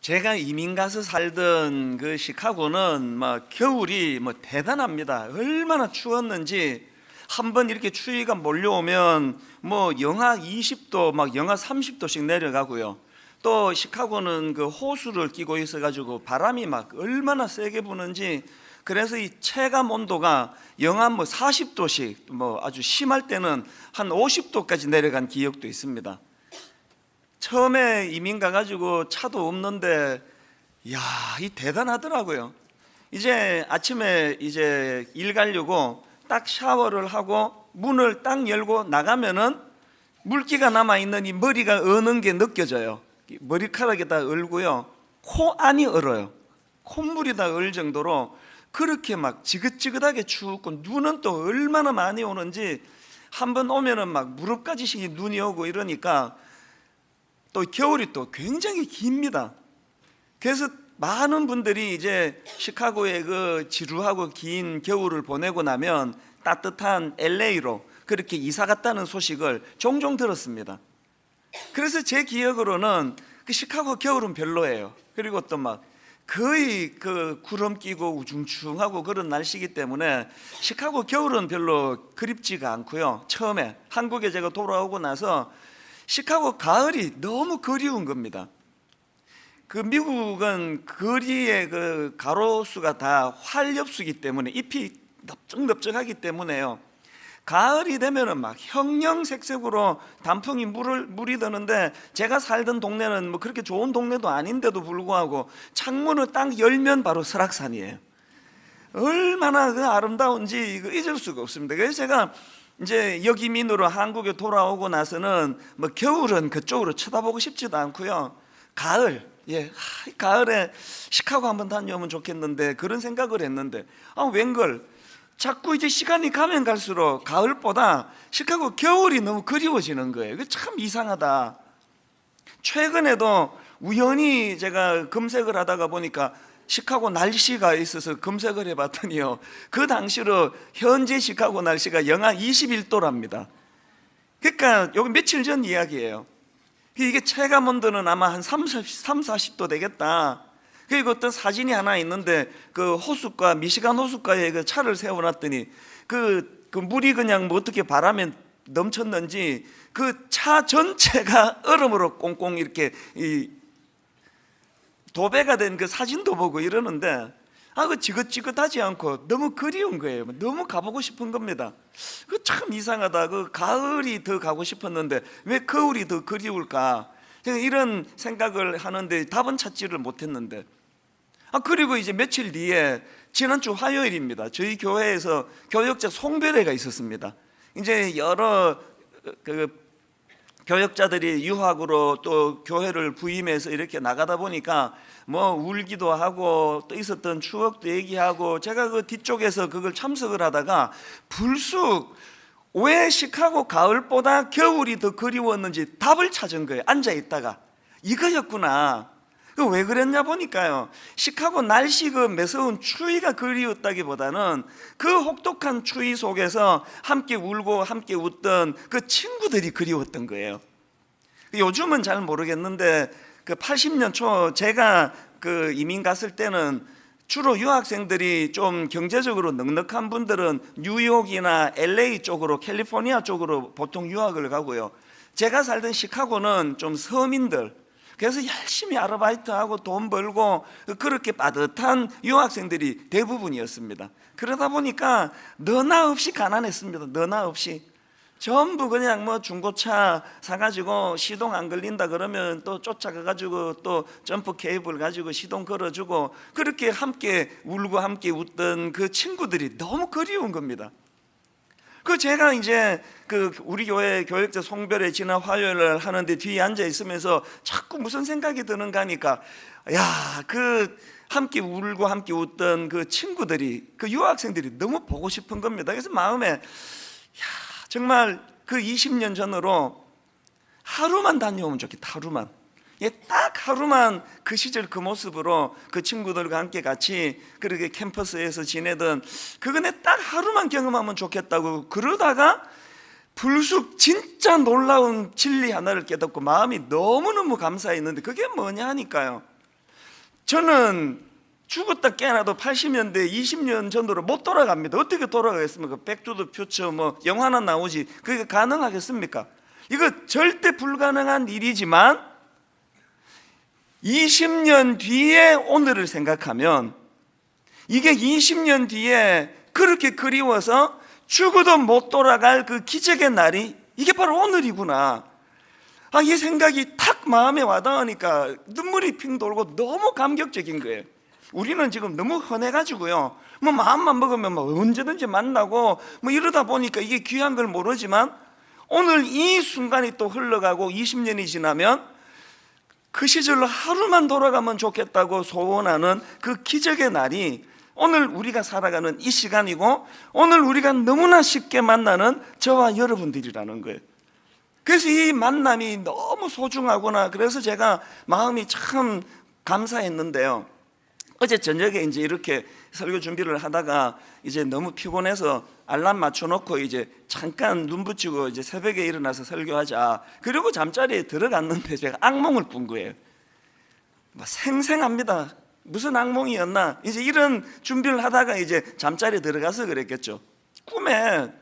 제가 이민 가서 살던 그 시카고는 겨울이 대단합니다. 얼마나 추웠는지 한번 이렇게 추위가 몰려오면 영하 20도 막 영하 30도씩 내려가고요. 또 시카고는 그 호수를 끼고 있어가지고 바람이 막 얼마나 세게 부는지, 그래서 이 체감 온도가 영하 40도씩 아주 심할 때는 한 50도까지 내려간 기억도 있습니다. 처음에 이민 가가지고 차도 없는데, 이야, 이 대단하더라고요. 이제 아침에 이제 일 가려고 딱 샤워를 하고 문을 딱 열고 나가면은 물기가 남아있는 이 머리가 어는 게 느껴져요. 머리카락이 다 얼고요. 코 안이 얼어요. 콧물이 다 얼 정도로 그렇게 막 지긋지긋하게 춥고, 눈은 또 얼마나 많이 오는지, 한번 오면은 막 무릎까지 눈이 오고 이러니까, 또 겨울이 또 굉장히 깁니다. 그래서 많은 분들이 이제 시카고의 그 지루하고 긴 겨울을 보내고 나면 따뜻한 LA로 그렇게 이사 갔다는 소식을 종종 들었습니다. 그래서 제 기억으로는 그 시카고 겨울은 별로예요. 그리고 또 막 거의 그 구름 끼고 우중충하고 그런 날씨이기 때문에 시카고 겨울은 별로 그립지가 않고요. 처음에 한국에 제가 돌아오고 나서 시카고 가을이 너무 그리운 겁니다. 그 미국은 거리의 그 가로수가 다 활엽수기 때문에 잎이 넓적넓적하기 때문에요. 가을이 되면은 막 형형색색으로 단풍이 물이 드는데, 제가 살던 동네는 그렇게 좋은 동네도 아닌데도 불구하고 창문을 딱 열면 바로 설악산이에요. 얼마나 그 아름다운지 이거 잊을 수가 없습니다. 그래서 제가 이제 여기민으로 한국에 돌아오고 나서는 겨울은 그쪽으로 쳐다보고 싶지도 않고요. 가을, 가을에 시카고 한번 다녀오면 좋겠는데, 그런 생각을 했는데, 웬걸 자꾸 이제 시간이 가면 갈수록 가을보다 시카고 겨울이 너무 그리워지는 거예요. 그게 참 이상하다. 최근에도 우연히 제가 검색을 하다가 보니까 시카고 날씨가 있어서 검색을 해봤더니요, 그 당시로 현재 시카고 날씨가 영하 21도랍니다. 그러니까 여기 며칠 전 이야기예요. 이게 체감 온도는 아마 한 40도 되겠다. 그리고 어떤 사진이 하나 있는데, 그 호숫가, 미시간 호숫가에 그 차를 세워놨더니 그 물이 그냥 어떻게 바람에 넘쳤는지 그 차 전체가 얼음으로 꽁꽁 이렇게 도배가 된 그 사진도 보고 이러는데, 그 지긋지긋하지 않고 너무 그리운 거예요. 너무 가보고 싶은 겁니다. 그 참 이상하다. 그 가을이 더 가고 싶었는데 왜 겨울이 더 그리울까? 제가 이런 생각을 하는데 답은 찾지를 못했는데, 그리고 이제 며칠 뒤에 지난주 화요일입니다. 저희 교회에서 교역자 송별회가 있었습니다. 이제 여러 교역자들이 유학으로 또 교회를 부임해서 이렇게 나가다 보니까 울기도 하고 또 있었던 추억도 얘기하고, 제가 그 뒤쪽에서 그걸 참석을 하다가 불쑥 왜 시카고 가을보다 겨울이 더 그리웠는지 답을 찾은 거예요. 앉아 있다가 이거였구나. 왜 그랬냐 보니까요, 시카고 날씨 그 매서운 추위가 그리웠다기보다는 그 혹독한 추위 속에서 함께 울고 함께 웃던 그 친구들이 그리웠던 거예요. 요즘은 잘 모르겠는데 그 80년 초 제가 그 이민 갔을 때는 주로 유학생들이 좀 경제적으로 넉넉한 분들은 뉴욕이나 LA 쪽으로, 캘리포니아 쪽으로 보통 유학을 가고요. 제가 살던 시카고는 좀 서민들, 그래서 열심히 아르바이트하고 돈 벌고 그렇게 빠듯한 유학생들이 대부분이었습니다. 그러다 보니까 너나 없이 가난했습니다. 너나 없이 전부 그냥 중고차 사가지고 시동 안 걸린다 그러면 또 쫓아가가지고 또 점프 케이블 가지고 시동 걸어주고, 그렇게 함께 울고 함께 웃던 그 친구들이 너무 그리운 겁니다. 제가 이제 우리 교회 교역자 송별회 지난 화요일을 하는데 뒤에 앉아 있으면서 자꾸 무슨 생각이 드는가 하니까, 함께 울고 함께 웃던 그 친구들이, 그 유학생들이 너무 보고 싶은 겁니다. 그래서 마음에 정말 그 20년 전으로 하루만 다녀오면 좋겠다. 하루만. 딱 하루만 그 시절 그 모습으로 그 친구들과 함께 같이 그렇게 캠퍼스에서 지내던 그거네 딱 하루만 경험하면 좋겠다고 그러다가 불쑥 진짜 놀라운 진리 하나를 깨닫고 마음이 너무너무 감사했는데, 그게 뭐냐 하니까요, 저는 죽었다 깨어나도 80년대 20년 전으로 못 돌아갑니다. 어떻게 돌아가겠습니까? 백투더 퓨처 뭐 영화나 나오지 그게 가능하겠습니까? 이거 절대 불가능한 일이지만 20년 뒤에 오늘을 생각하면 이게 20년 뒤에 그렇게 그리워서 죽어도 못 돌아갈 그 기적의 날이 이게 바로 오늘이구나. 이 생각이 탁 마음에 와닿으니까 눈물이 핑 돌고 너무 감격적인 거예요. 우리는 지금 너무 흔해가지고요, 뭐 마음만 먹으면 뭐 언제든지 만나고 뭐 이러다 보니까 이게 귀한 걸 모르지만 오늘 이 순간이 또 흘러가고 20년이 지나면 그 시절로 하루만 돌아가면 좋겠다고 소원하는 그 기적의 날이 오늘 우리가 살아가는 이 시간이고 오늘 우리가 너무나 쉽게 만나는 저와 여러분들이라는 거예요. 그래서 이 만남이 너무 소중하구나. 그래서 제가 마음이 참 감사했는데요, 어제 저녁에 이제 이렇게 설교 준비를 하다가 이제 너무 피곤해서 알람 맞춰놓고 이제 잠깐 눈 붙이고 이제 새벽에 일어나서 설교하자. 그리고 잠자리에 들어갔는데 제가 악몽을 꾼 거예요. 생생합니다. 무슨 악몽이었나? 이제 이런 준비를 하다가 이제 잠자리에 들어가서 그랬겠죠. 꿈에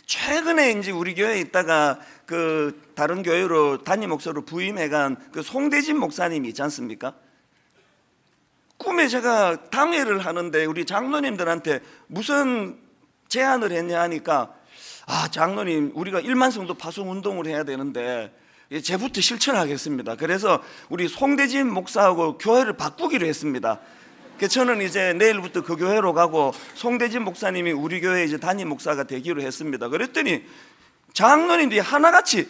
최근에 이제 우리 교회에 있다가 그 다른 교회로 담임 목사로 부임해간 그 송대진 목사님이 있지 않습니까? 꿈에 제가 당회를 하는데 우리 장로님들한테 무슨 제안을 했냐 하니까 장로님, 우리가 1만 성도 파송 운동을 해야 되는데 제부터 실천하겠습니다. 그래서 우리 송대진 목사하고 교회를 바꾸기로 했습니다. 그래서 저는 이제 내일부터 그 교회로 가고 송대진 목사님이 우리 교회 이제 담임 목사가 되기로 했습니다. 그랬더니 장로님들이 하나같이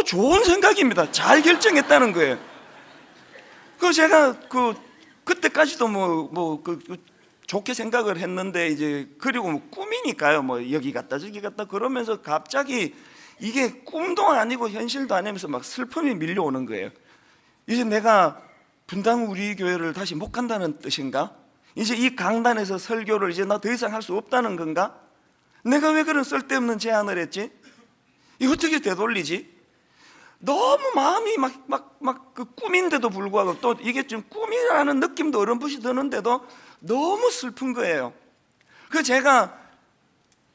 좋은 생각입니다, 잘 결정했다는 거예요. 그 제가 그때까지도 좋게 생각을 했는데 이제 그리고 뭐 꿈이니까요, 뭐 여기 갔다 저기 갔다 그러면서 갑자기 이게 꿈도 아니고 현실도 아니면서 막 슬픔이 밀려오는 거예요. 이제 내가 분당 우리 교회를 다시 못 간다는 뜻인가? 이제 이 강단에서 설교를 이제 나 더 이상 할 수 없다는 건가? 내가 왜 그런 쓸데없는 제안을 했지? 이거 어떻게 되돌리지? 너무 마음이 그 꿈인데도 불구하고 또 이게 좀 꿈이라는 느낌도 어렴풋이 드는데도 너무 슬픈 거예요. 그 제가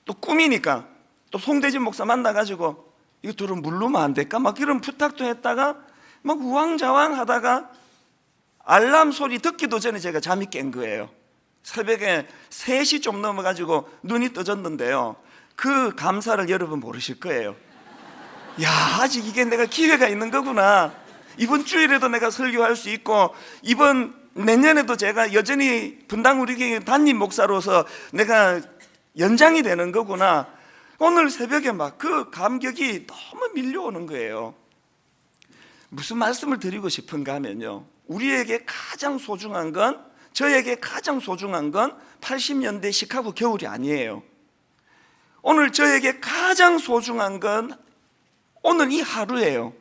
또 꿈이니까 또 송대진 목사 만나가지고 이거 둘은 물르면 안 될까? 막 이런 부탁도 했다가 막 우왕좌왕 하다가 알람 소리 듣기도 전에 제가 잠이 깬 거예요. 새벽에 3시 좀 넘어가지고 눈이 떠졌는데요, 그 감사를 여러분 모르실 거예요. 아직 이게 내가 기회가 있는 거구나. 이번 주일에도 내가 설교할 수 있고 내년에도 제가 여전히 분당 우리 교회 담임 목사로서 내가 연장이 되는 거구나. 오늘 새벽에 막 그 감격이 너무 밀려오는 거예요. 무슨 말씀을 드리고 싶은가 하면요, 우리에게 가장 소중한 건, 저에게 가장 소중한 건 80년대 시카고 겨울이 아니에요. 오늘 저에게 가장 소중한 건 오늘 이 하루예요.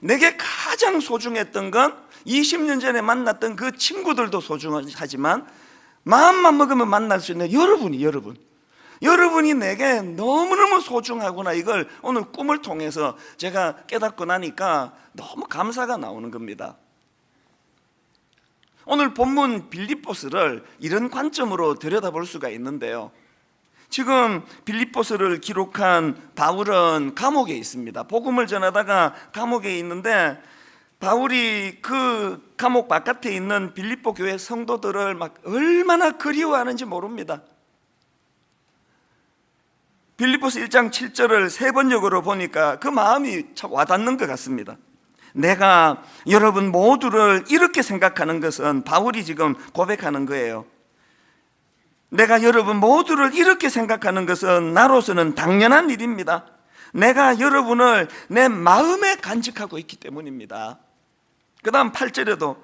내게 가장 소중했던 건 20년 전에 만났던 그 친구들도 소중하지만 마음만 먹으면 만날 수 있는 여러분이 내게 너무너무 소중하구나. 이걸 오늘 꿈을 통해서 제가 깨닫고 나니까 너무 감사가 나오는 겁니다. 오늘 본문 빌립보서를 이런 관점으로 들여다볼 수가 있는데요, 지금 빌립보서를 기록한 바울은 감옥에 있습니다. 복음을 전하다가 감옥에 있는데 바울이 그 감옥 바깥에 있는 빌립보 교회 성도들을 막 얼마나 그리워하는지 모릅니다. 빌립보서 1장 7절을 세 번역으로 보니까 그 마음이 참 와닿는 것 같습니다. 내가 여러분 모두를 이렇게 생각하는 것은, 바울이 지금 고백하는 거예요. 내가 여러분 모두를 이렇게 생각하는 것은 나로서는 당연한 일입니다. 내가 여러분을 내 마음에 간직하고 있기 때문입니다. 그 다음 8절에도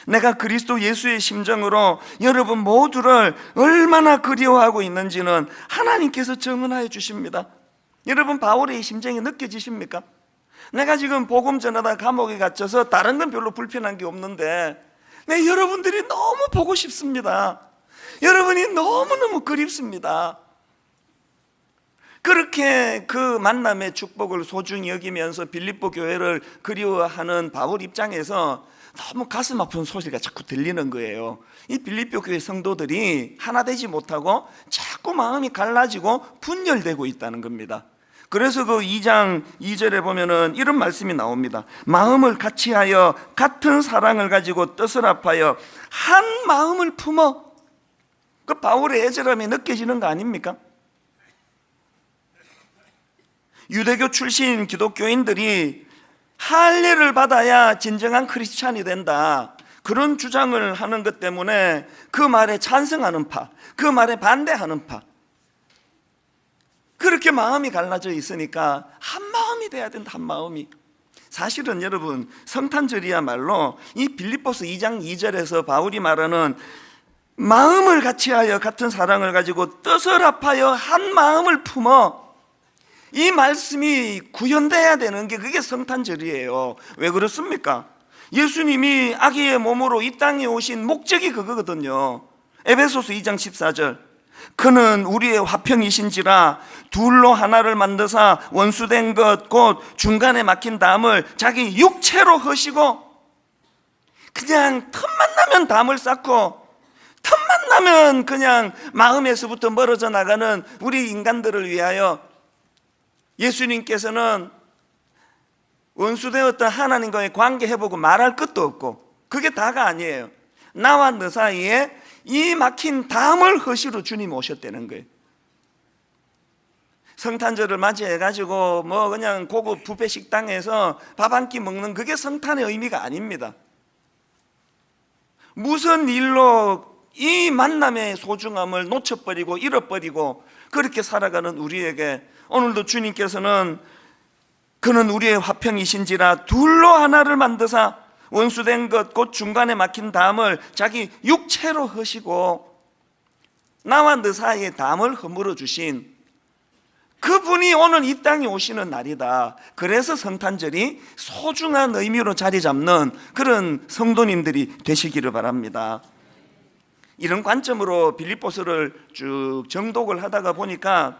내가 그리스도 예수의 심정으로 여러분 모두를 얼마나 그리워하고 있는지는 하나님께서 증언하여 주십니다. 여러분 바울의 심정이 느껴지십니까? 내가 지금 복음 전하다 감옥에 갇혀서 다른 건 별로 불편한 게 없는데 여러분들이 너무 보고 싶습니다. 여러분이 너무너무 그립습니다. 그렇게 그 만남의 축복을 소중히 여기면서 빌립보 교회를 그리워하는 바울 입장에서 너무 가슴 아픈 소리가 자꾸 들리는 거예요. 이 빌립보 교회 성도들이 하나 되지 못하고 자꾸 마음이 갈라지고 분열되고 있다는 겁니다. 그래서 그 2장 2절에 보면은 이런 말씀이 나옵니다. 마음을 같이하여 같은 사랑을 가지고 뜻을 합하여 한 마음을 품어. 그 바울의 애절함이 느껴지는 거 아닙니까? 유대교 출신 기독교인들이 할례를 받아야 진정한 크리스찬이 된다, 그런 주장을 하는 것 때문에 그 말에 찬성하는 파, 그 말에 반대하는 파, 그렇게 마음이 갈라져 있으니까 한 마음이 돼야 된다. 한 마음이. 사실은 여러분, 성탄절이야말로 이 빌립보서 2장 2절에서 바울이 말하는 마음을 같이하여 같은 사랑을 가지고 뜻을 합하여 한 마음을 품어, 이 말씀이 구현돼야 되는 게 그게 성탄절이에요. 왜 그렇습니까? 예수님이 아기의 몸으로 이 땅에 오신 목적이 그거거든요. 에베소서 2장 14절, 그는 우리의 화평이신지라 둘로 하나를 만드사 원수된 것 곧 중간에 막힌 담을 자기 육체로 허시고, 그냥 틈만 나면 담을 쌓고 틈만 나면 그냥 마음에서부터 멀어져 나가는 우리 인간들을 위하여 예수님께서는 원수되었던 하나님과의 관계 회복은 말할 것도 없고, 그게 다가 아니에요. 나와 너 사이에 이 막힌 담을 허시로 주님 오셨다는 거예요. 성탄절을 맞이해가지고 뭐 그냥 고급 뷔페 식당에서 밥 한 끼 먹는 그게 성탄의 의미가 아닙니다. 무슨 일로 이 만남의 소중함을 놓쳐버리고 잃어버리고 그렇게 살아가는 우리에게 오늘도 주님께서는 그는 우리의 화평이신지라 둘로 하나를 만드사 원수된 것 곧 중간에 막힌 담을 자기 육체로 허시고, 나와 너 사이에 담을 허물어 주신 그분이 오늘 이 땅에 오시는 날이다. 그래서 성탄절이 소중한 의미로 자리 잡는 그런 성도님들이 되시기를 바랍니다. 이런 관점으로 빌립보서를 쭉 정독을 하다가 보니까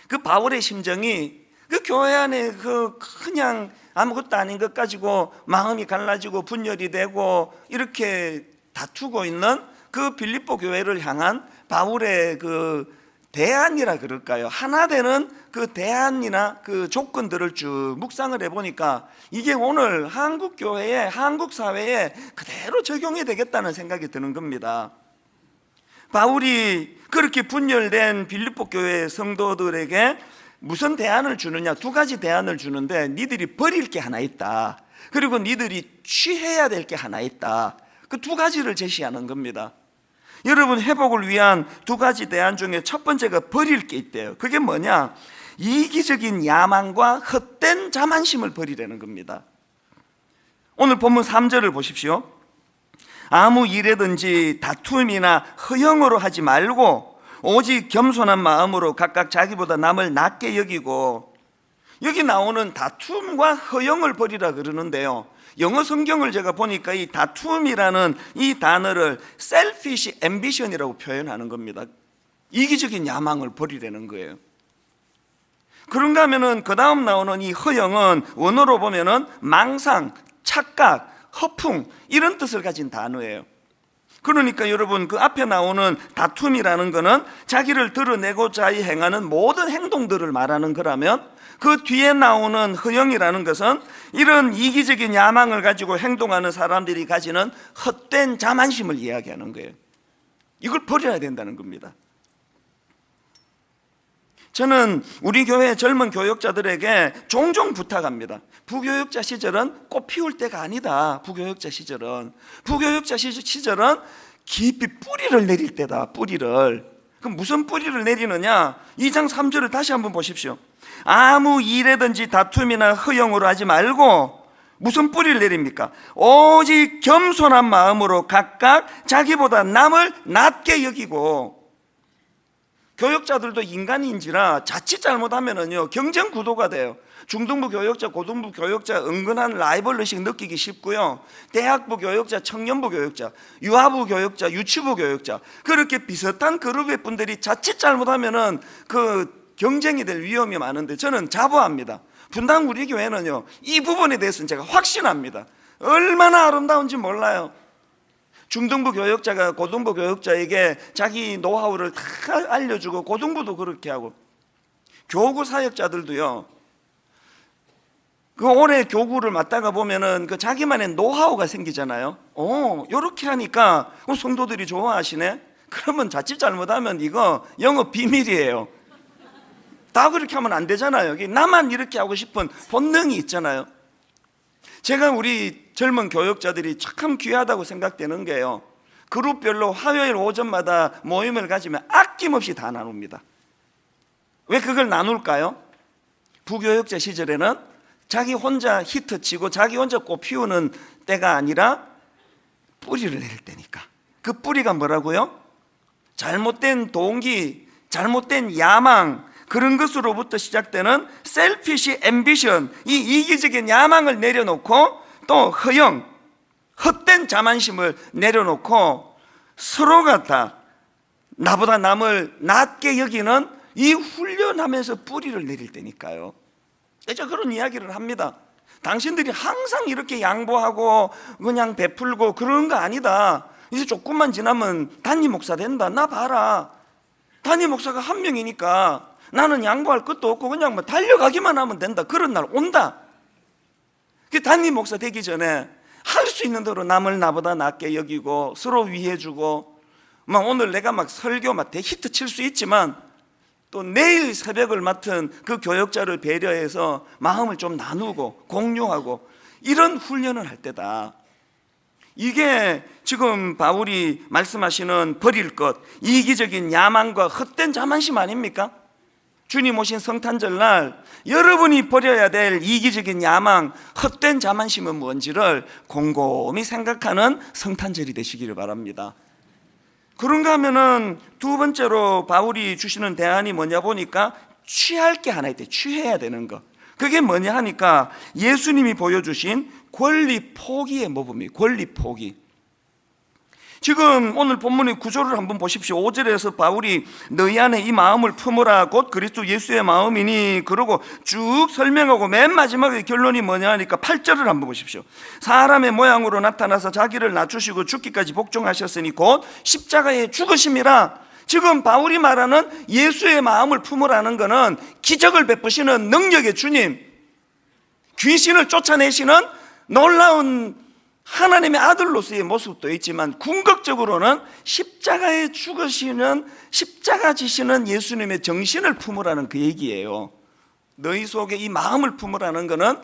그 바울의 심정이 그 교회 안에 그 그냥 아무것도 아닌 것 가지고 마음이 갈라지고 분열이 되고 이렇게 다투고 있는 그 빌립보 교회를 향한 바울의 그 대안이라 그럴까요? 하나 되는 그 대안이나 그 조건들을 쭉 묵상을 해보니까 이게 오늘 한국 교회에, 한국 사회에 그대로 적용이 되겠다는 생각이 드는 겁니다. 바울이 그렇게 분열된 빌립보 교회 성도들에게 무슨 대안을 주느냐? 두 가지 대안을 주는데, 니들이 버릴 게 하나 있다, 그리고 니들이 취해야 될 게 하나 있다. 그 두 가지를 제시하는 겁니다. 여러분, 회복을 위한 두 가지 대안 중에 첫 번째가 버릴 게 있대요. 그게 뭐냐? 이기적인 야망과 헛된 자만심을 버리라는 겁니다. 오늘 본문 3절을 보십시오. 아무 일에든지 다툼이나 허영으로 하지 말고 오직 겸손한 마음으로 각각 자기보다 남을 낮게 여기고, 여기 나오는 다툼과 허영을 버리라 그러는데요, 영어 성경을 제가 보니까 이 다툼이라는 이 단어를 selfish ambition이라고 표현하는 겁니다. 이기적인 야망을 버리라는 거예요. 그런가 하면은 그 다음 나오는 이 허영은 원어로 보면은 망상, 착각, 허풍, 이런 뜻을 가진 단어예요. 그러니까 여러분, 그 앞에 나오는 다툼이라는 것은 자기를 드러내고자 행하는 모든 행동들을 말하는 거라면, 그 뒤에 나오는 허영이라는 것은 이런 이기적인 야망을 가지고 행동하는 사람들이 가지는 헛된 자만심을 이야기하는 거예요. 이걸 버려야 된다는 겁니다. 저는 우리 교회 젊은 교역자들에게 종종 부탁합니다. 부교역자 시절은 꽃 피울 때가 아니다. 부교역자 시절은 깊이 뿌리를 내릴 때다. 뿌리를. 그럼 무슨 뿌리를 내리느냐? 2장 3절을 다시 한번 보십시오. 아무 일에든지 다툼이나 허영으로 하지 말고 무슨 뿌리를 내립니까? 오직 겸손한 마음으로 각각 자기보다 남을 낮게 여기고. 교역자들도 인간인지라 자칫 잘못하면은요, 경쟁 구도가 돼요. 중등부 교역자, 고등부 교역자 은근한 라이벌의식 느끼기 쉽고요, 대학부 교역자, 청년부 교역자, 유아부 교역자, 유치부 교역자, 그렇게 비슷한 그룹의 분들이 자칫 잘못하면은 그 경쟁이 될 위험이 많은데 저는 자부합니다. 분당 우리 교회는요, 이 부분에 대해서는 제가 확신합니다. 얼마나 아름다운지 몰라요. 중등부 교역자가 고등부 교역자에게 자기 노하우를 다 알려주고, 고등부도 그렇게 하고, 교구 사역자들도요, 그 오래 교구를 맡다가 보면은 그 자기만의 노하우가 생기잖아요. 요렇게 하니까 성도들이 좋아하시네. 그러면 자칫 잘못하면 이거 영업 비밀이에요. 다 그렇게 하면 안 되잖아요. 나만 이렇게 하고 싶은 본능이 있잖아요. 제가 우리 젊은 교역자들이 참 귀하다고 생각되는 게요, 그룹별로 화요일 오전마다 모임을 가지면 아낌없이 다 나눕니다. 왜 그걸 나눌까요? 부교역자 시절에는 자기 혼자 히트치고 자기 혼자 꽃 피우는 때가 아니라 뿌리를 내릴 때니까. 그 뿌리가 뭐라고요? 잘못된 동기, 잘못된 야망, 그런 것으로부터 시작되는 셀피시 앰비션, 이 이기적인 야망을 내려놓고, 또 허영, 헛된 자만심을 내려놓고 서로가 다 나보다 남을 낮게 여기는 이 훈련하면서 뿌리를 내릴 때니까요. 제가 그런 이야기를 합니다. 당신들이 항상 이렇게 양보하고 그냥 베풀고 그런 거 아니다. 이제 조금만 지나면 담임 목사 된다. 나 봐라. 담임 목사가 한 명이니까 나는 양보할 것도 없고 그냥 뭐 달려가기만 하면 된다. 그런 날 온다. 그 담임 목사 되기 전에 할 수 있는 대로 남을 나보다 낫게 여기고 서로 위해주고, 막 오늘 내가 막 설교 막 대히트 칠 수 있지만 또 내일 새벽을 맡은 그 교역자를 배려해서 마음을 좀 나누고 공유하고, 이런 훈련을 할 때다. 이게 지금 바울이 말씀하시는 버릴 것, 이기적인 야망과 헛된 자만심 아닙니까? 주님 오신 성탄절날 여러분이 버려야 될 이기적인 야망, 헛된 자만심은 뭔지를 곰곰이 생각하는 성탄절이 되시기를 바랍니다. 그런가 하면은 두 번째로 바울이 주시는 대안이 뭐냐 보니까 취할 게 하나 있대. 취해야 되는 거. 그게 뭐냐 하니까 예수님이 보여주신 권리 포기의 모범이에요. 권리 포기. 지금 오늘 본문의 구조를 한번 보십시오. 5절에서 바울이 너희 안에 이 마음을 품으라 곧 그리스도 예수의 마음이니, 그러고 쭉 설명하고 맨 마지막에 결론이 뭐냐 하니까 8절을 한번 보십시오. 사람의 모양으로 나타나서 자기를 낮추시고 죽기까지 복종하셨으니 곧 십자가에 죽으심이라. 지금 바울이 말하는 예수의 마음을 품으라는 것은 기적을 베푸시는 능력의 주님, 귀신을 쫓아내시는 놀라운 하나님의 아들로서의 모습도 있지만, 궁극적으로는 십자가에 죽으시는, 십자가 지시는 예수님의 정신을 품으라는 그 얘기예요. 너희 속에 이 마음을 품으라는 것은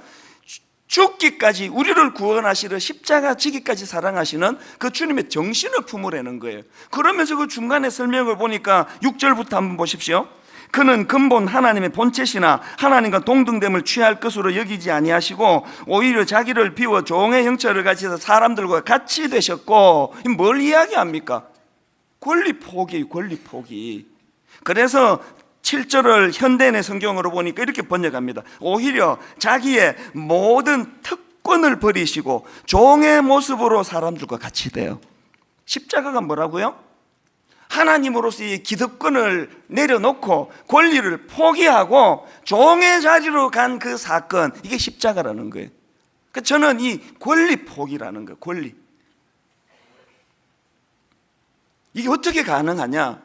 죽기까지 우리를 구원하시려 십자가 지기까지 사랑하시는 그 주님의 정신을 품으라는 거예요. 그러면서 그 중간에 설명을 보니까 6절부터 한번 보십시오. 그는 근본 하나님의 본체시나 하나님과 동등됨을 취할 것으로 여기지 아니하시고 오히려 자기를 비워 종의 형체를 가지셔서 사람들과 같이 되셨고, 뭘 이야기합니까? 권리 포기, 권리 포기. 그래서 7절을 현대인의 성경으로 보니까 이렇게 번역합니다. 오히려 자기의 모든 특권을 버리시고 종의 모습으로 사람들과 같이 돼요. 십자가가 뭐라고요? 하나님으로서의 기득권을 내려놓고 권리를 포기하고 종의 자리로 간 그 사건, 이게 십자가라는 거예요. 그러니까 저는 이 권리 포기라는 거예요. 권리. 이게 어떻게 가능하냐?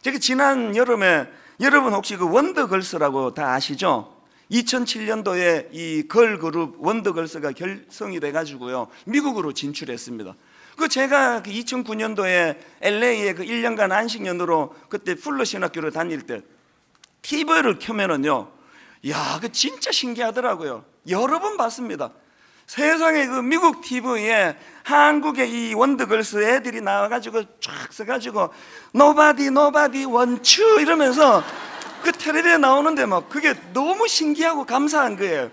제가 지난 여름에, 여러분 혹시 그 원더걸스라고 다 아시죠? 2007년도에 이 걸그룹 원더걸스가 결성이 돼가지고요, 미국으로 진출했습니다. 그 제가 2009년도에 LA에 그 1년간 안식년으로 그때 풀러 신학교를 다닐 때 TV를 켜면은요, 야, 그 진짜 신기하더라고요. 여러 번 봤습니다. 세상에 그 미국 TV에 한국의 이 원더걸스 애들이 나와가지고 쫙 써가지고 Nobody want you 이러면서 그 텔레비에 나오는데 막 그게 너무 신기하고 감사한 거예요.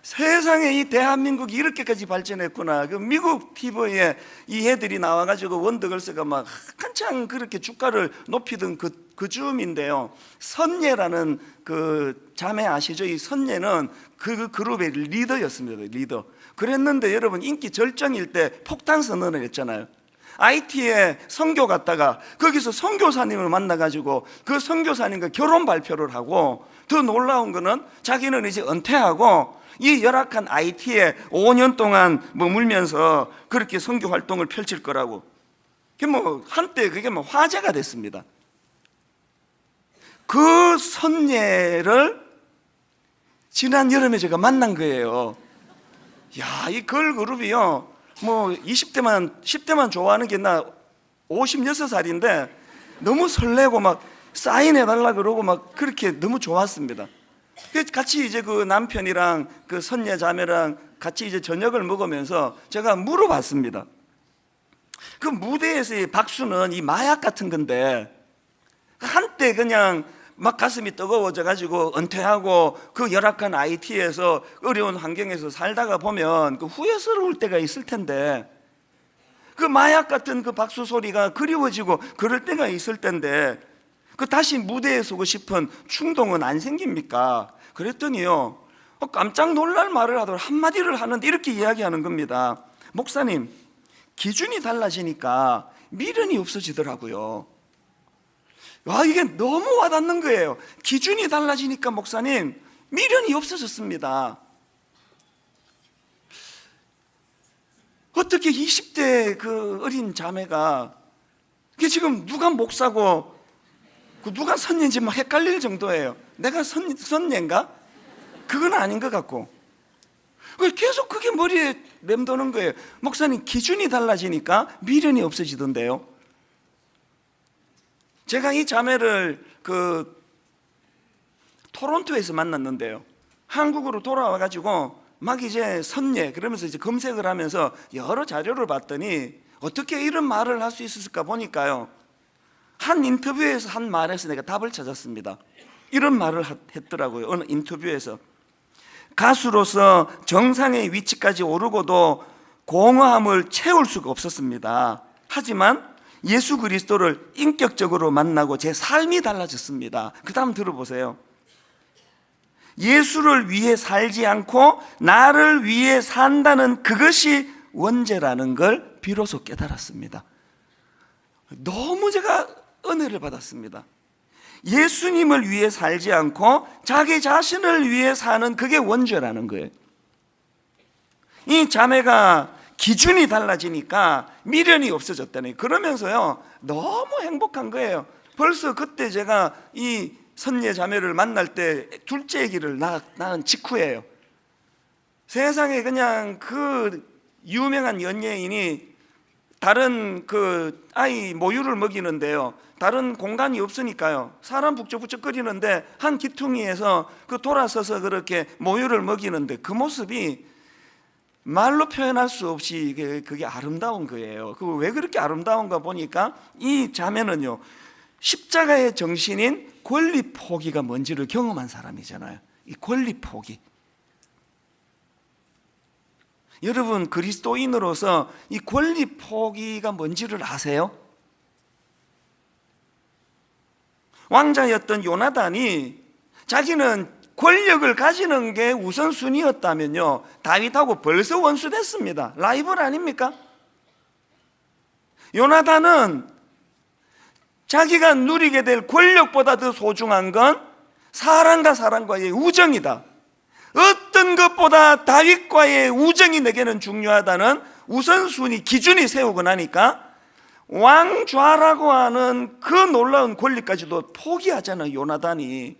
세상에 이 대한민국이 이렇게까지 발전했구나. 그 미국 TV에 이 애들이 나와가지고 원더걸스가 막 한창 그렇게 주가를 높이던 그 즈음인데요, 선예라는 그 자매 아시죠? 이 선예는 그 그룹의 리더였습니다. 리더. 그랬는데 여러분, 인기 절정일 때 폭탄 선언을 했잖아요. IT에 선교 갔다가 거기서 선교사님을 만나가지고 그 선교사님과 결혼 발표를 하고, 더 놀라운 거는 자기는 이제 은퇴하고 이 열악한 IT에 5년 동안 머물면서 그렇게 선교 활동을 펼칠 거라고. 한때 그게 화제가 됐습니다. 그 선예를 지난 여름에 제가 만난 거예요. 야, 이 걸그룹이요, 20대만 10대만 좋아하는 게 나 56살인데 너무 설레고 막 사인해달라 그러고 막 그렇게 너무 좋았습니다. 같이 이제 그 남편이랑 그 선녀 자매랑 같이 이제 저녁을 먹으면서 제가 물어봤습니다. 그 무대에서의 박수는 이 마약 같은 건데, 한때 그냥 막 가슴이 뜨거워져 가지고 은퇴하고 그 열악한 IT에서 어려운 환경에서 살다가 보면 그 후회스러울 때가 있을 텐데, 그 마약 같은 그 박수 소리가 그리워지고 그럴 때가 있을 텐데, 그 다시 무대에 서고 싶은 충동은 안 생깁니까? 그랬더니요, 깜짝 놀랄 말을 하더라고요. 한마디를 하는데 이렇게 이야기하는 겁니다. 목사님, 기준이 달라지니까 미련이 없어지더라고요. 와, 이게 너무 와닿는 거예요. 기준이 달라지니까 목사님, 미련이 없어졌습니다. 어떻게 20대 그 어린 자매가, 이게 지금 누가 목사고 누가 선녀인지 막 헷갈릴 정도예요. 내가 선녀인가? 그건 아닌 것 같고, 계속 그게 머리에 맴도는 거예요. 목사님, 기준이 달라지니까 미련이 없어지던데요. 제가 이 자매를 그 토론토에서 만났는데요, 한국으로 돌아와가지고 막 이제 선녀 그러면서 이제 검색을 하면서 여러 자료를 봤더니 어떻게 이런 말을 할 수 있었을까 보니까요, 한 인터뷰에서 한 말에서 내가 답을 찾았습니다. 이런 말을 했더라고요. 어느 인터뷰에서 가수로서 정상의 위치까지 오르고도 공허함을 채울 수가 없었습니다. 하지만 예수 그리스도를 인격적으로 만나고 제 삶이 달라졌습니다. 그 다음 들어보세요. 예수를 위해 살지 않고 나를 위해 산다는 그것이 원죄라는 걸 비로소 깨달았습니다. 너무 제가 은혜를 받았습니다. 예수님을 위해 살지 않고 자기 자신을 위해 사는 그게 원죄라는 거예요. 이 자매가 기준이 달라지니까 미련이 없어졌다니. 그러면서요, 너무 행복한 거예요. 벌써 그때 제가 이 선녀 자매를 만날 때 둘째 아기를 낳은 직후예요. 세상에 그냥 그 유명한 연예인이 다른 그 아이 모유를 먹이는데요, 다른 공간이 없으니까요, 사람 북적북적거리는데 한 기퉁이에서 그 돌아서서 그렇게 모유를 먹이는데 그 모습이 말로 표현할 수 없이 그게 아름다운 거예요. 그 왜 그렇게 아름다운가 보니까 이 자매는요, 십자가의 정신인 권리 포기가 뭔지를 경험한 사람이잖아요. 이 권리 포기. 여러분, 그리스도인으로서 이 권리 포기가 뭔지를 아세요? 왕자였던 요나단이 자기는 권력을 가지는 게 우선순위였다면요, 다윗하고 벌써 원수됐습니다. 라이벌 아닙니까? 요나단은 자기가 누리게 될 권력보다 더 소중한 건 사람과 사람과의 우정이다. 어떤 것보다 다윗과의 우정이 내게는 중요하다는 우선순위 기준이 세우고 나니까 왕좌라고 하는 그 놀라운 권리까지도 포기하잖아요, 요나단이.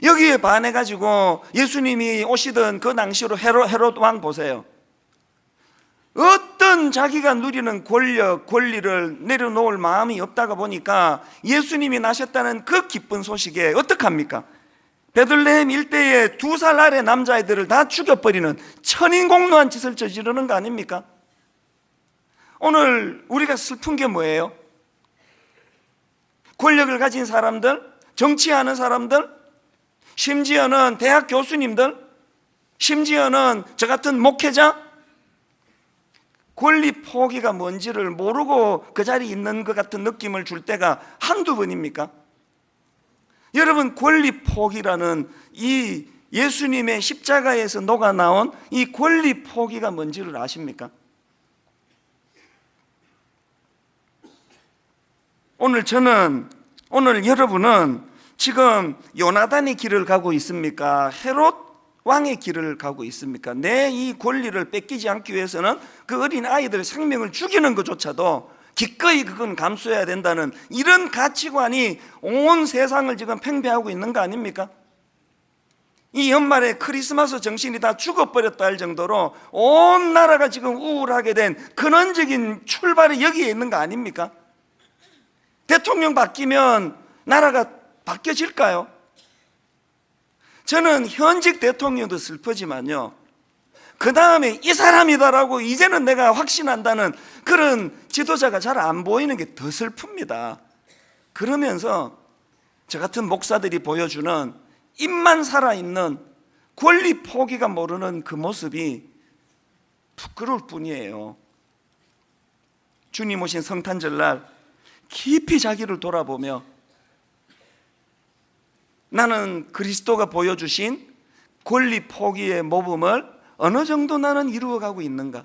여기에 반해가지고 예수님이 오시던 그 당시로 헤롯 왕 보세요. 어떤 자기가 누리는 권력, 권리를 내려놓을 마음이 없다가 보니까 예수님이 나셨다는 그 기쁜 소식에 어떡합니까? 베들레헴 일대의 2살 아래 남자애들을 다 죽여버리는 천인공노한 짓을 저지르는 거 아닙니까? 오늘 우리가 슬픈 게 뭐예요? 권력을 가진 사람들, 정치하는 사람들, 심지어는 대학 교수님들, 심지어는 저 같은 목회자, 권리 포기가 뭔지를 모르고 그 자리에 있는 것 같은 느낌을 줄 때가 한두 번입니까? 여러분, 권리 포기라는 이 예수님의 십자가에서 녹아나온 이 권리 포기가 뭔지를 아십니까? 오늘 여러분은 지금 요나단의 길을 가고 있습니까? 헤롯 왕의 길을 가고 있습니까? 내 이 권리를 뺏기지 않기 위해서는 그 어린 아이들의 생명을 죽이는 것조차도 기꺼이 그건 감수해야 된다는 이런 가치관이 온 세상을 지금 팽배하고 있는 거 아닙니까? 이 연말에 크리스마스 정신이 다 죽어버렸다 할 정도로 온 나라가 지금 우울하게 된 근원적인 출발이 여기에 있는 거 아닙니까? 대통령 바뀌면 나라가 바뀌어질까요? 저는 현직 대통령도 슬프지만요, 그 다음에 이 사람이다라고 이제는 내가 확신한다는 그런 지도자가 잘 안 보이는 게 더 슬픕니다. 그러면서 저 같은 목사들이 보여주는 입만 살아있는 권리 포기가 모르는 그 모습이 부끄러울 뿐이에요. 주님 오신 성탄절날 깊이 자기를 돌아보며 나는 그리스도가 보여주신 권리 포기의 모범을 어느 정도 나는 이루어가고 있는가?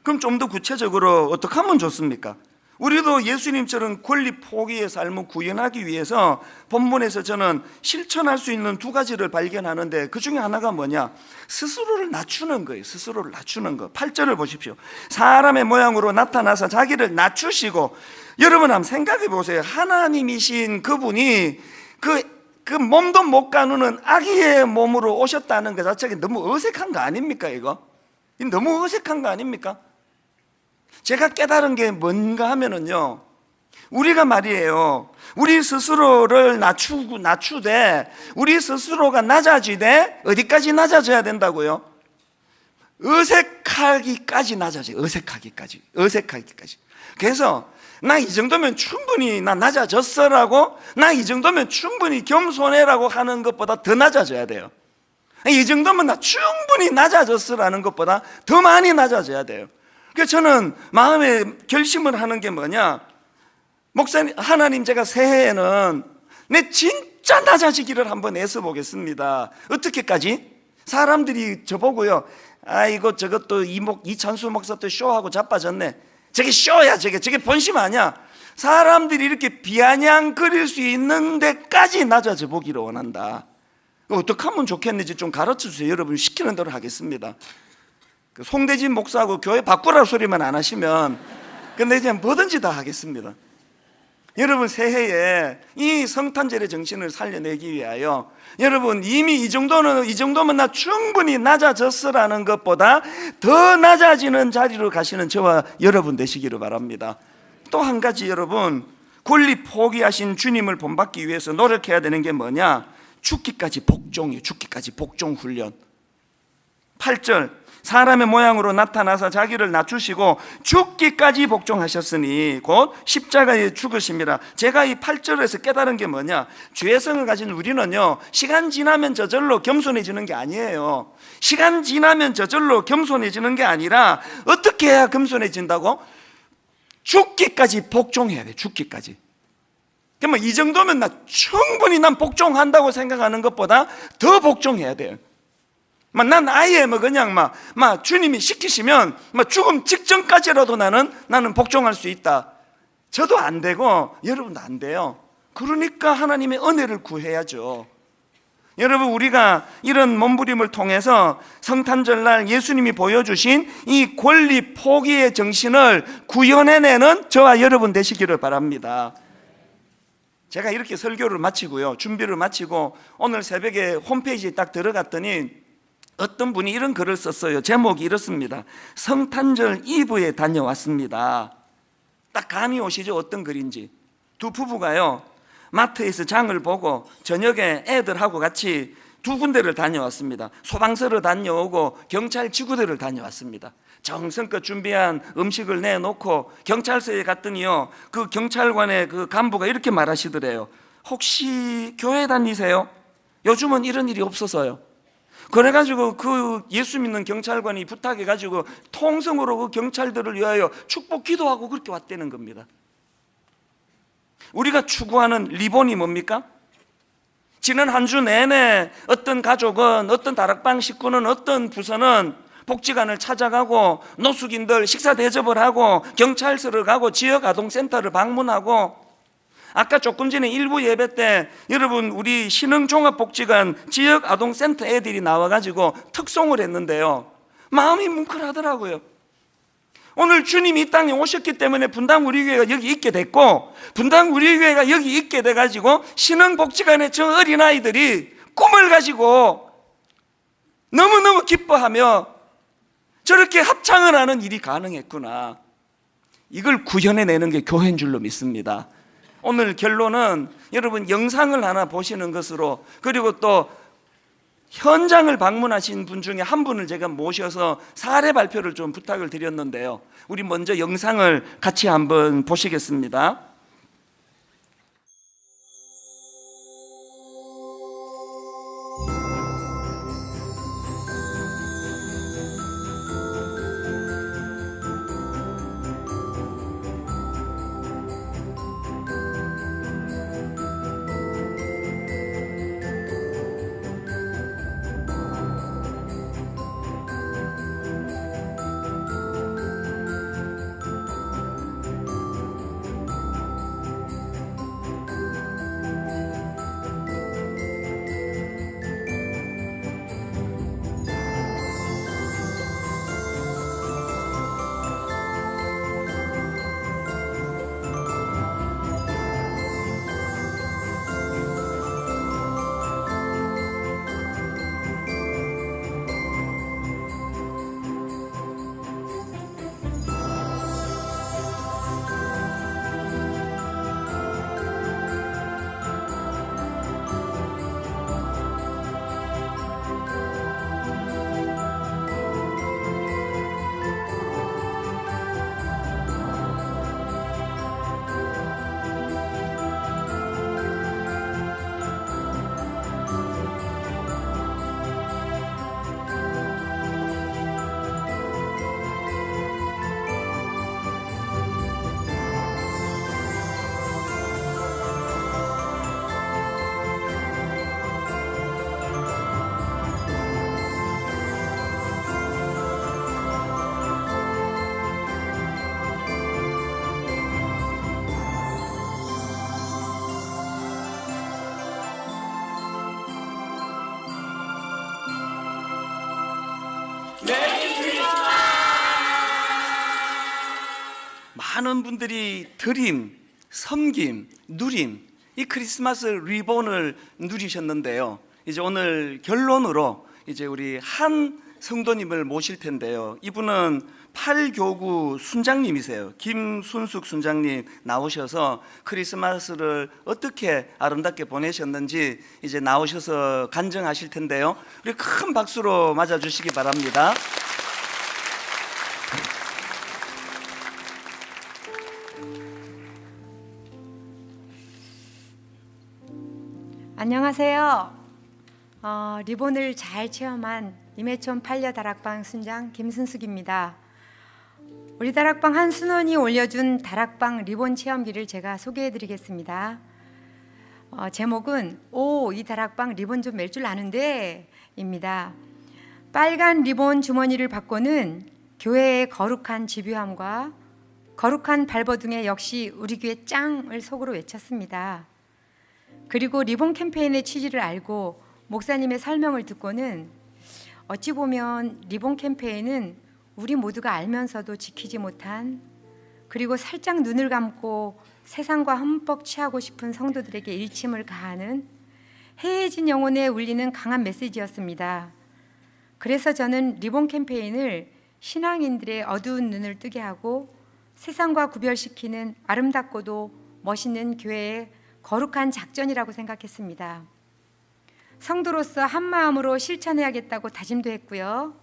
그럼 좀 더 구체적으로 어떻게 하면 좋습니까? 우리도 예수님처럼 권리 포기의 삶을 구현하기 위해서 본문에서 저는 실천할 수 있는 두 가지를 발견하는데 그 중에 하나가 뭐냐? 스스로를 낮추는 거예요. 스스로를 낮추는 거. 8절을 보십시오. 사람의 모양으로 나타나서 자기를 낮추시고, 여러분 한번 생각해 보세요. 하나님이신 그분이 그 몸도 못 가누는 아기의 몸으로 오셨다는 것 자체가 너무 어색한 거 아닙니까? 이거 너무 어색한 거 아닙니까? 제가 깨달은 게 뭔가 하면은요, 우리가 말이에요, 우리 스스로를 낮추되 우리 스스로가 낮아지되 어디까지 낮아져야 된다고요? 어색하기까지 낮아져요. 어색하기까지. 그래서 나 이 정도면 충분히 나 낮아졌어라고, 나 이 정도면 충분히 겸손해라고 하는 것보다 더 낮아져야 돼요. 이 정도면 나 충분히 낮아졌어라는 것보다 더 많이 낮아져야 돼요. 그래서 저는 마음에 결심을 하는 게 뭐냐, 목사님, 하나님, 제가 새해에는 내 진짜 낮아지기를 한번 애써 보겠습니다. 어떻게까지? 사람들이 저보고요, 아이고 저것도 이찬수 목사 또 쇼하고 자빠졌네. 저게 쇼야, 저게 본심 아니야. 사람들이 이렇게 비아냥거릴 수 있는 데까지 낮아져 보기를 원한다. 어떻게 하면 좋겠는지 좀 가르쳐 주세요. 여러분 시키는 대로 하겠습니다. 송대진 목사하고 교회 바꾸라는 소리만 안 하시면 근데 이제 뭐든지 다 하겠습니다. 여러분 새해에 이 성탄절의 정신을 살려내기 위하여 여러분 이미 이 정도면 나 충분히 낮아졌으라는 것보다 더 낮아지는 자리로 가시는 저와 여러분 되시기를 바랍니다. 또 한 가지, 여러분 권리 포기하신 주님을 본받기 위해서 노력해야 되는 게 뭐냐? 죽기까지 복종이에요. 죽기까지 복종 훈련. 8절, 사람의 모양으로 나타나서 자기를 낮추시고 죽기까지 복종하셨으니 곧 십자가에 죽으심이라. 제가 이 8절에서 깨달은 게 뭐냐, 죄성을 가진 우리는요, 시간 지나면 저절로 겸손해지는 게 아니에요. 시간 지나면 저절로 겸손해지는 게 아니라 어떻게 해야 겸손해진다고? 죽기까지 복종해야 돼. 죽기까지. 그러면 이 정도면 나 충분히 난 복종한다고 생각하는 것보다 더 복종해야 돼요. 난 아예 그냥 주님이 시키시면 죽음 직전까지라도 나는 복종할 수 있다. 저도 안 되고 여러분도 안 돼요. 그러니까 하나님의 은혜를 구해야죠. 여러분, 우리가 이런 몸부림을 통해서 성탄절날 예수님이 보여주신 이 권리 포기의 정신을 구현해내는 저와 여러분 되시기를 바랍니다. 제가 이렇게 설교를 마치고요, 준비를 마치고 오늘 새벽에 홈페이지에 딱 들어갔더니 어떤 분이 이런 글을 썼어요. 제목이 이렇습니다. 성탄절 이브에 다녀왔습니다. 딱 감이 오시죠? 어떤 글인지. 두 부부가요, 마트에서 장을 보고 저녁에 애들하고 같이 두 군데를 다녀왔습니다. 소방서를 다녀오고 경찰 지구대를 다녀왔습니다. 정성껏 준비한 음식을 내놓고 경찰서에 갔더니요, 그 경찰관의 그 간부가 이렇게 말하시더래요. 혹시 교회 다니세요? 요즘은 이런 일이 없어서요. 그래가지고 그 예수 믿는 경찰관이 부탁해가지고 통성으로 그 경찰들을 위하여 축복 기도하고 그렇게 왔다는 겁니다. 우리가 추구하는 리본이 뭡니까? 지난 한 주 내내 어떤 가족은, 어떤 다락방 식구는, 어떤 부서는 복지관을 찾아가고 노숙인들 식사 대접을 하고 경찰서를 가고 지역 아동센터를 방문하고, 아까 조금 전에 일부 예배 때 여러분 우리 신흥종합복지관 지역 아동센터 애들이 나와가지고 특송을 했는데요, 마음이 뭉클하더라고요. 오늘 주님이 이 땅에 오셨기 때문에 분당 우리 교회가 여기 있게 됐고, 분당 우리 교회가 여기 있게 돼가지고 신흥복지관의 저 어린아이들이 꿈을 가지고 너무너무 기뻐하며 저렇게 합창을 하는 일이 가능했구나. 이걸 구현해내는 게 교회인 줄로 믿습니다. 오늘 결론은 여러분 영상을 하나 보시는 것으로, 그리고 또 현장을 방문하신 분 중에 한 분을 제가 모셔서 사례 발표를 좀 부탁을 드렸는데요, 우리 먼저 영상을 같이 한번 보시겠습니다. 많은 분들이 드림, 섬김, 누림, 이 크리스마스 리본을 누리셨는데요, 이제 오늘 결론으로 이제 우리 한 성도님을 모실 텐데요, 이분은 8교구 순장님이세요. 김순숙 순장님 나오셔서 크리스마스를 어떻게 아름답게 보내셨는지 이제 나오셔서 간증하실 텐데요, 우리 큰 박수로 맞아주시기 바랍니다. 안녕하세요. 리본을 잘 체험한 임해촌 팔려 다락방 순장 김순숙입니다. 우리 다락방 한 순원이 올려준 다락방 리본 체험기를 제가 소개해드리겠습니다. 제목은 오, 이 다락방 리본 좀 멜 줄 아는데 입니다. 빨간 리본 주머니를 받고는 교회의 거룩한 집요함과 거룩한 발버둥에 역시 우리 교회 짱을 속으로 외쳤습니다. 그리고 리본 캠페인의 취지를 알고 목사님의 설명을 듣고는 어찌 보면 리본 캠페인은 우리 모두가 알면서도 지키지 못한, 그리고 살짝 눈을 감고 세상과 흠뻑 취하고 싶은 성도들에게 일침을 가하는 해해진 영혼에 울리는 강한 메시지였습니다. 그래서 저는 리본 캠페인을 신앙인들의 어두운 눈을 뜨게 하고 세상과 구별시키는 아름답고도 멋있는 교회의 거룩한 작전이라고 생각했습니다. 성도로서 한 마음으로 실천해야겠다고 다짐도 했고요.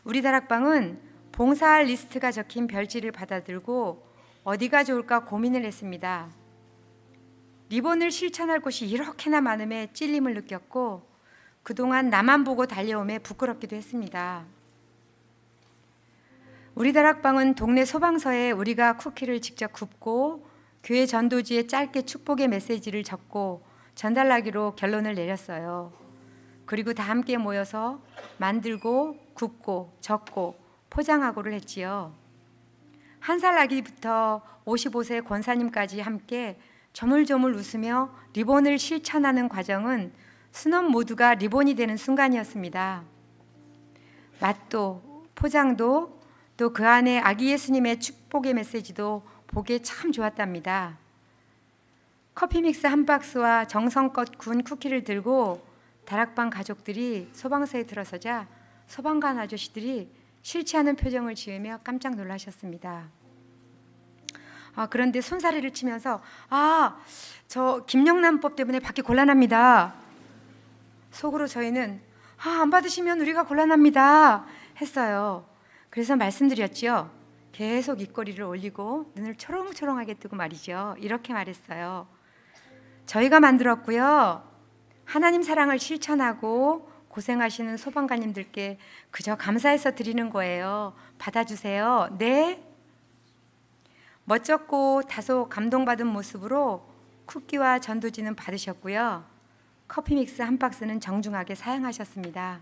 우리 다락방은 봉사할 리스트가 적힌 별지를 받아들고 어디가 좋을까 고민을 했습니다. 리본을 실천할 곳이 이렇게나 많음에 찔림을 느꼈고 그동안 나만 보고 달려오며 부끄럽기도 했습니다. 우리 다락방은 동네 소방서에 우리가 쿠키를 직접 굽고 교회 전도지에 짧게 축복의 메시지를 적고 전달하기로 결론을 내렸어요. 그리고 다 함께 모여서 만들고 굽고 적고 포장하고를 했지요. 한 살 아기부터 55세 권사님까지 함께 조물조물 웃으며 리본을 실천하는 과정은 순원 모두가 리본이 되는 순간이었습니다. 맛도 포장도 또 그 안에 아기 예수님의 축복의 메시지도 보기에 참 좋았답니다. 커피 믹스 한 박스와 정성껏 구운 쿠키를 들고 다락방 가족들이 소방서에 들어서자 소방관 아저씨들이 싫지 않은 표정을 지으며 깜짝 놀라셨습니다. 그런데 손사래를 치면서 저 김영란법 때문에 받기 곤란합니다. 속으로 저희는 안 받으시면 우리가 곤란합니다 했어요. 그래서 말씀드렸죠. 계속 입꼬리를 올리고 눈을 초롱초롱하게 뜨고 말이죠. 이렇게 말했어요. 저희가 만들었고요. 하나님 사랑을 실천하고 고생하시는 소방관님들께 그저 감사해서 드리는 거예요. 받아주세요. 네. 멋졌고 다소 감동받은 모습으로 쿠키와 전도지는 받으셨고요. 커피 믹스 한 박스는 정중하게 사용하셨습니다.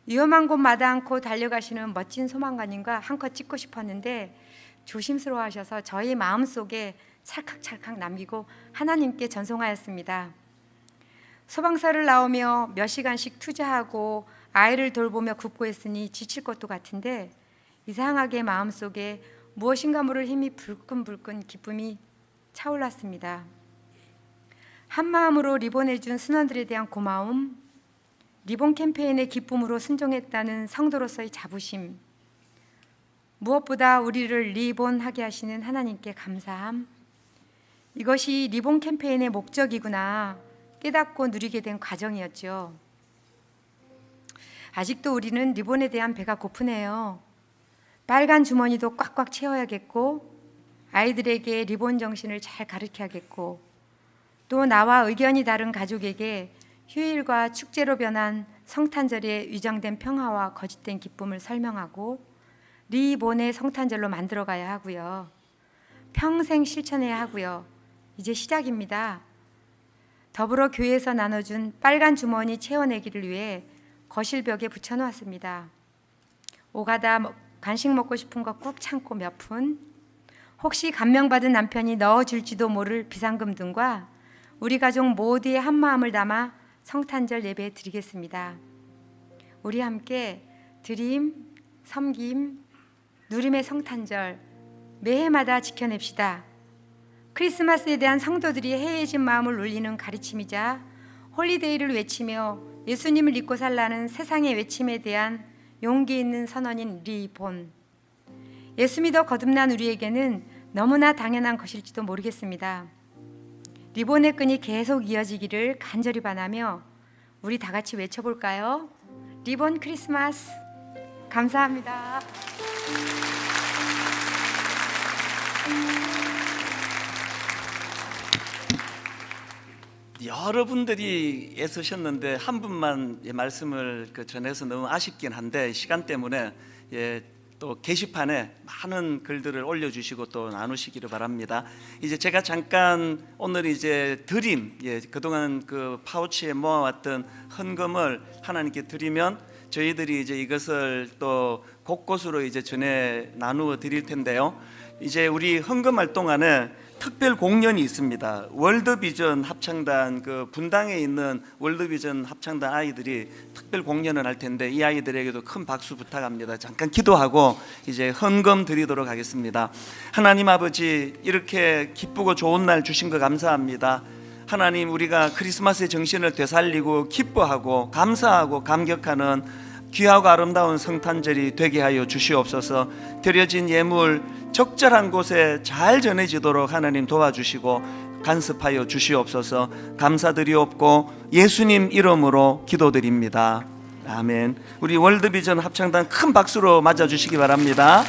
위험한 곳 마다 않고 달려가시는 멋진 소방관님과 한컷 찍고 싶었는데 조심스러워하셔서 저희 마음속에 찰칵찰칵 남기고 하나님께 전송하였습니다. 소방서를 나오며 몇 시간씩 투자하고 아이를 돌보며 굽고 했으니 지칠 것도 같은데 이상하게 마음속에 무엇인가 모를 힘이 불끈불끈 기쁨이 차올랐습니다. 한마음으로 리본해준 순원들에 대한 고마움, 리본 캠페인의 기쁨으로 순종했다는 성도로서의 자부심, 무엇보다 우리를 리본하게 하시는 하나님께 감사함, 이것이 리본 캠페인의 목적이구나 깨닫고 누리게 된 과정이었죠. 아직도 우리는 리본에 대한 배가 고프네요. 빨간 주머니도 꽉꽉 채워야겠고 아이들에게 리본 정신을 잘 가르쳐야겠고 또 나와 의견이 다른 가족에게 휴일과 축제로 변한 성탄절의 위장된 평화와 거짓된 기쁨을 설명하고 리본의 성탄절로 만들어가야 하고요. 평생 실천해야 하고요. 이제 시작입니다. 더불어 교회에서 나눠준 빨간 주머니 채워내기를 위해 거실벽에 붙여놓았습니다. 오가다 간식 먹고 싶은 거 꾹 참고 몇 푼, 혹시 감명받은 남편이 넣어줄지도 모를 비상금 등과 우리 가족 모두의 한마음을 담아 성탄절 예배 드리겠습니다. 우리 함께 드림, 섬김, 누림의 성탄절 매해마다 지켜냅시다. 크리스마스에 대한 성도들이 해해진 마음을 울리는 가르침이자 홀리데이를 외치며 예수님을 믿고 살라는 세상의 외침에 대한 용기 있는 선언인 리본. 예수 믿어 거듭난 우리에게는 너무나 당연한 것일지도 모르겠습니다. 리본의 끈이 계속 이어지기를 간절히 바라며 우리 다 같이 외쳐볼까요? 리본 크리스마스. 감사합니다. 여러분들이 애쓰셨는데 한 분만 말씀을 전해서 너무 아쉽긴 한데 시간 때문에 또 게시판에 많은 글들을 올려주시고 또 나누시기를 바랍니다. 이제 제가 잠깐 오늘 이제 드림, 그동안 그 파우치에 모아왔던 헌금을 하나님께 드리면 저희들이 이제 이것을 또 곳곳으로 이제 전해 나누어 드릴 텐데요. 이제 우리 헌금할 동안에 특별 공연이 있습니다. 월드비전 합창단 그 분당에 있는 월드비전 합창단 아이들이 특별 공연을 할 텐데 이 아이들에게도 큰 박수 부탁합니다. 잠깐 기도하고 이제 헌금 드리도록 하겠습니다. 하나님 아버지, 이렇게 기쁘고 좋은 날 주신 거 감사합니다. 하나님, 우리가 크리스마스의 정신을 되살리고 기뻐하고 감사하고 감격하는 귀하고 아름다운 성탄절이 되게 하여 주시옵소서. 드려진 예물 적절한 곳에 잘 전해지도록 하나님 도와주시고 간섭하여 주시옵소서. 감사드리옵고 예수님 이름으로 기도드립니다. 아멘. 우리 월드비전 합창단 큰 박수로 맞아주시기 바랍니다.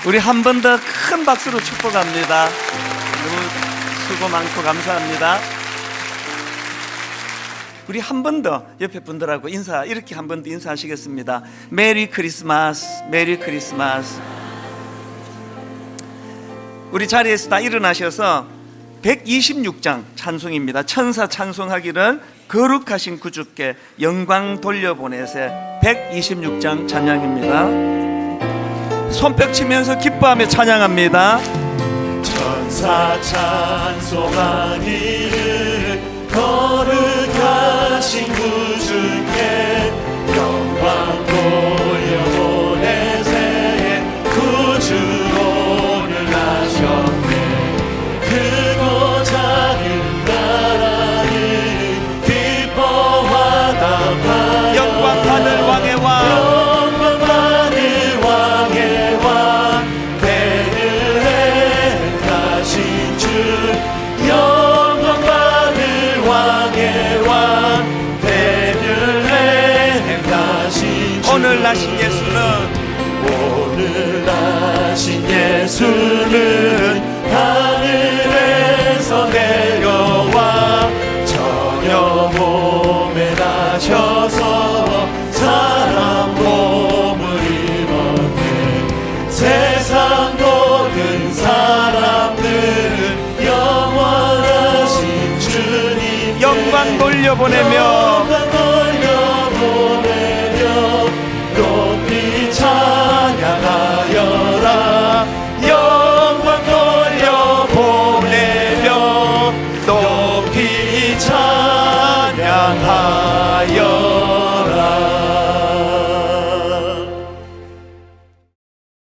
우리 한 번 더 큰 박수로 축복합니다. 너무 수고 많고 감사합니다. 우리 한 번 더 옆에 분들하고 인사, 이렇게 한 번 더 인사하시겠습니다. 메리 크리스마스, 메리 크리스마스. 우리 자리에서 다 일어나셔서 126장 찬송입니다. 천사 찬송하기를 거룩하신 구주께 영광 돌려보내세. 126장 찬양입니다. 손뼉 치면서 기뻐하며 찬양합니다. 천사 찬송하기를 거룩하신 구주께 영광 돌려보내세. 구주로를 하셨네. 크고 작은 나라를 기뻐하다 파여. 영광 받을 왕의 왕, 영광 받을 왕의 왕, 베들레헴 가신 주. 영광 받을 왕의 왕, 베들레헴 가신 주. 오늘 나신 예수는, 오늘 나신 예수는 하늘에서 내려와 저녁 몸에 나셔서 사람 몸을 입었네. 세상 모든 사람들은 영원하신 주님 영광 돌려보내며 영광 돌려보내며 높이 찬양하여라. 영광 돌려보내며 높이 찬양하여라.